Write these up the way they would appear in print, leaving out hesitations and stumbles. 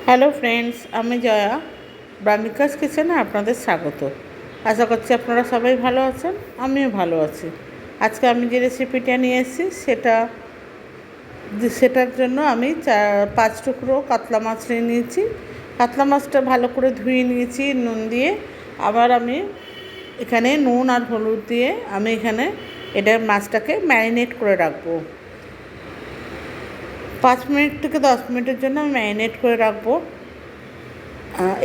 Hello friends, আমি জয়া। ব্রামিকাস কিচেনে আপনাদের স্বাগত। আশা করছি আপনারা সবাই ভালো আছেন, আমিও ভালো আছি। আজকে আমি যে রেসিপিটা নিয়ে এসেছি সেটার জন্য আমি 5 টুকরো কাতলা মাছ নিয়ে নিয়েছি। কাতলা মাছটা ভালো করে ধুয়ে নিয়েছি নুন দিয়ে। আবার আমি এখানে নুন আর হলুদ দিয়ে আমি এখানে মাছটাকে ম্যারিনেট করে রাখবো। 5 মিনিট থেকে 10 মিনিটের জন্য আমি ম্যারিনেট করে রাখবো।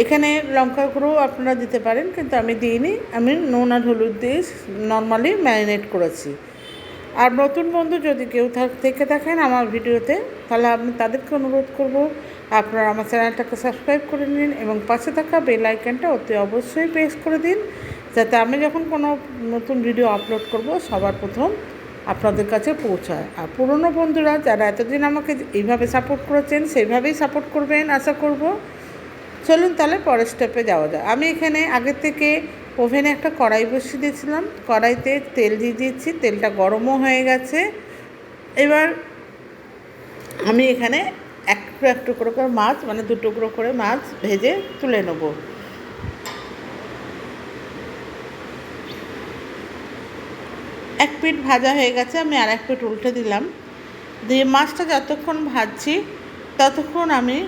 এখানে লঙ্কা গুঁড়ো আপনারা দিতে পারেন, কিন্তু আমি দিইনি। আমি নুন আর হলুদ দিয়ে নর্মালি ম্যারিনেট করেছি। আর নতুন বন্ধু যদি কেউ থেকে থাকেন আমার ভিডিওতে, তাহলে আমি তাদেরকে অনুরোধ করব আপনারা আমার চ্যানেলটাকে সাবস্ক্রাইব করে নিন এবং পাশে থাকা বেল আইকনটা অতি অবশ্যই প্রেস করে দিন, যাতে আমি যখন কোনো নতুন ভিডিও আপলোড করব সবার প্রথম আপনাদের কাছে পৌঁছায়। আর পুরনো বন্ধুরা যারা এতদিন আমাকে এইভাবে সাপোর্ট করেছেন সেইভাবেই সাপোর্ট করবেন আশা করব। চলুন তাহলে পরের স্টেপে যাওয়া যায়। আমি এখানে আগের থেকে ওভেনে একটা কড়াই বসিয়ে দিয়েছিলাম। কড়াইতে তেল দিয়ে দিয়েছি, তেলটা গরমও হয়ে গেছে। এবার আমি এখানে এক টুকরো করে মাছ, মানে 2 টুকরো করে মাছ ভেজে তুলে নেব। এক পিঠ ভাজা হয়ে গেছে, আমি আর এক পিঠ উল্টে দিলাম। দিয়ে মাছটা যতক্ষণ ভাজছি ততক্ষণ আমি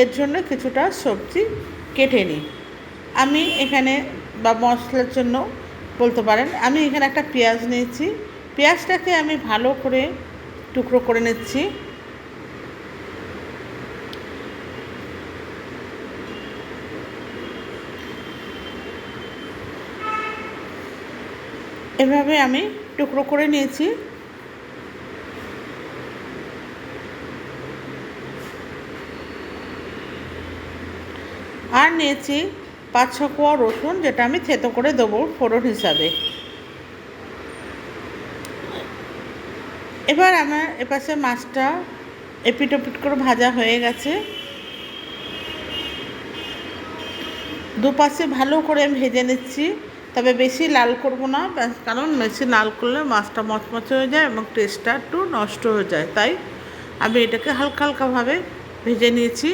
এর জন্য কিছুটা সবজি কেটে নিই। আমি এখানে বা মশলার জন্য বলতে পারেন, আমি এখানে একটা পেঁয়াজ নিয়েছি। পেঁয়াজটাকে আমি ভালো করে টুকরো করে নিচ্ছি। এভাবে আমি টুকরো করে নিয়েছি। আর নিয়েছি 5-6 কোয়া রসুন, যেটা আমি থেতো করে দেবো ফোড়ন হিসাবে। এবার আমার এপাশে মাছটা এপিট ওপিট করে ভাজা হয়ে গেছে। দুপাশে ভালো করে আমি ভেজে নিচ্ছি, তবে বেশি লাল করব না, কারণ বেশি লাল করলে মাছটা মচমচে হয়ে যায় এবং টেস্টটা একটু নষ্ট হয়ে যায়। তাই আমি এটাকে হালকা হালকাভাবে ভেজে নিয়েছি।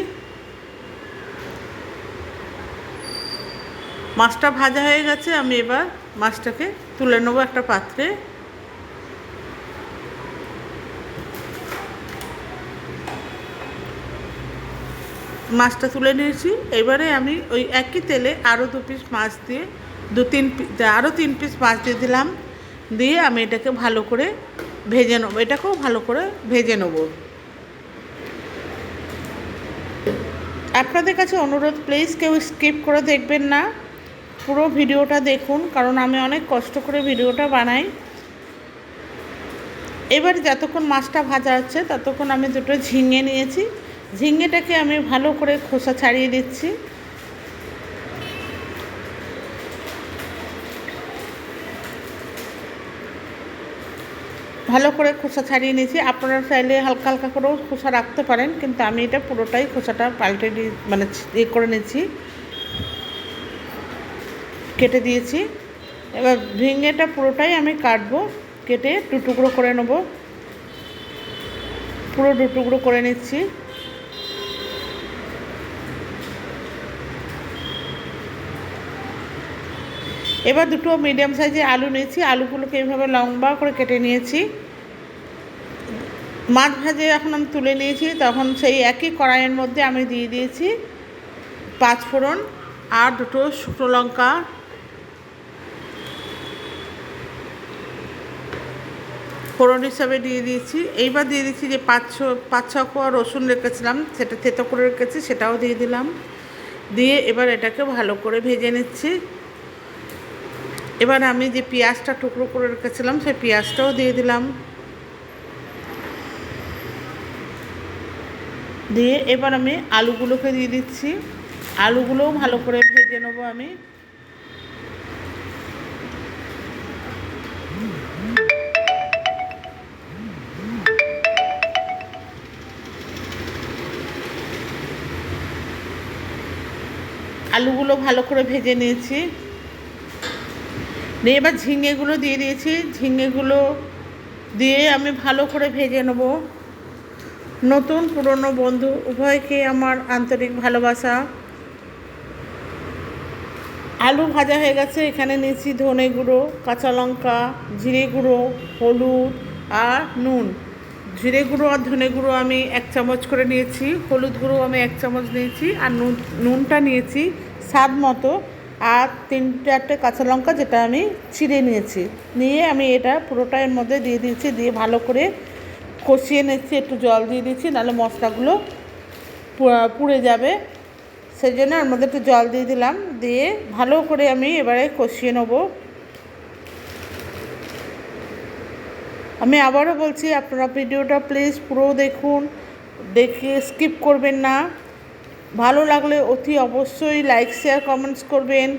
মাছটা ভাজা হয়ে গেছে, আমি এবার মাছটাকে তুলে নেবো একটা পাত্রে। মাছটা তুলে নিয়েছি। এবারে আমি ওই একই তেলে আরও 2 পিস মাছ দিয়ে আরও 3 পিস মাছ দিয়ে দিলাম। দিয়ে আমি এটাকে ভালো করে ভেজে নেবো। এটাকেও ভালো করে ভেজে নেবো। আপনাদের কাছে অনুরোধ, প্লিজ কেউ স্কিপ করে দেখবেন না, পুরো ভিডিওটা দেখুন, কারণ আমি অনেক কষ্ট করে ভিডিওটা বানাই। এবার যতক্ষণ মাছটা ভাজা হচ্ছে ততক্ষণ আমি 2টো ঝিঙে নিয়েছি। ঝিঙেটাকে আমি ভালো করে খোসা ছাড়িয়ে দিচ্ছি। ভালো করে খোসা ছাড়িয়ে নিয়েছি। আপনারা চাইলে হালকা হালকা করেও খোসা রাখতে পারেন, কিন্তু আমি এটা পুরোটাই খোসাটা পাল্টে দিয়ে মানে করে নিয়েছি, কেটে দিয়েছি। এবার ঝিঙেটা পুরোটাই আমি কাটবো, কেটে 2 টুকরো করে নেব। পুরো 2 টুকরো করে নিচ্ছি। এবার 2টো মিডিয়াম সাইজের আলু নিয়েছি। আলুগুলোকে এইভাবে লম্বা করে কেটে নিয়েছি। মাছ ভাজে এখন আমি তুলে নিয়েছি, তখন সেই একই কড়াইয়ের মধ্যে আমি দিয়ে দিয়েছি 5 ফোড়ন আর 2টো শুকনো লঙ্কা। ফোড়ন হিসাবে দিয়ে দিয়েছি। এইবার দিয়ে দিচ্ছি যে 5-6 কোয়া রসুন রেখেছিলাম, সেটা থেতো করে রেখেছি, সেটাও দিয়ে দিলাম। দিয়ে এবার এটাকে ভালো করে ভেজে নিচ্ছি। এবার আমি যে পেঁয়াজটা টুকরো করে রেখেছিলাম সেই পেঁয়াজটাও দিয়ে দিলাম। দিয়ে এবার আমি আলুগুলোকে দিয়ে দিচ্ছি। আলুগুলোও ভালো করে ভেজে নেবো আমি। আলুগুলো ভালো করে ভেজে নিয়েছি। দিয়ে এবার ঝিঙেগুলো দিয়ে দিয়েছি। ঝিঙেগুলো দিয়ে আমি ভালো করে ভেজে নেব। নতুন পুরনো বন্ধু উভয়কে আমার আন্তরিক ভালোবাসা। আলু ভাজা হয়ে গেছে, এখানে নিয়েছি ধনে গুঁড়ো, কাঁচা লঙ্কা, জিরে গুঁড়ো, হলুদ আর নুন। জিরে গুঁড়ো আর ধনে গুঁড়ো আমি 1 চামচ করে নিয়েছি, হলুদ গুঁড়ো আমি 1 চামচ নিয়েছি, আর নুনটা নিয়েছি স্বাদ মতো, আর 3-4টে কাঁচা লঙ্কা যেটা আমি চিড়ে নিয়েছি। নিয়ে আমি এটা পুরোটা এর মধ্যে দিয়ে দিয়েছি, দিয়ে ভালো করে কষিয়ে নিচ্ছি। একটু জল দিয়ে দিচ্ছি, নাহলে মশলাগুলো পুড়ে যাবে, সেই জন্য ওর মধ্যে একটু জল দিয়ে দিলাম। দিয়ে ভালো করে আমি এবারে কষিয়ে নেব। আমি আবারও বলছি, আপনারা ভিডিওটা প্লিজ পুরো দেখুন, দেখে স্কিপ করবেন না। ভালো লাগলে অতি অবশ্যই লাইক শেয়ার কমেন্টস করবেন,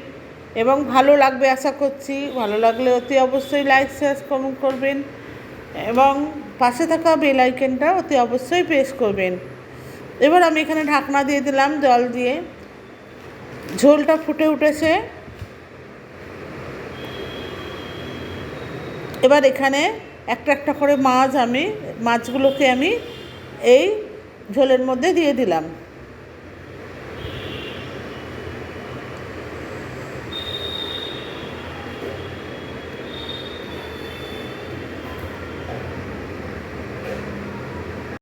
এবং ভালো লাগবে আশা করছি। ভালো লাগলে অতি অবশ্যই লাইক শেয়ার কমেন্ট করবেন, এবং পাশে থাকা বেল আইকনটা অতি অবশ্যই প্রেস করবেন। এবার আমি এখানে ঢাকনা দিয়ে দিলাম জল দিয়ে। ঝোলটা ফুটে উঠেছে। এবার এখানে একটা একটা করে মাছগুলোকে আমি এই ঝোলের মধ্যে দিয়ে দিলাম।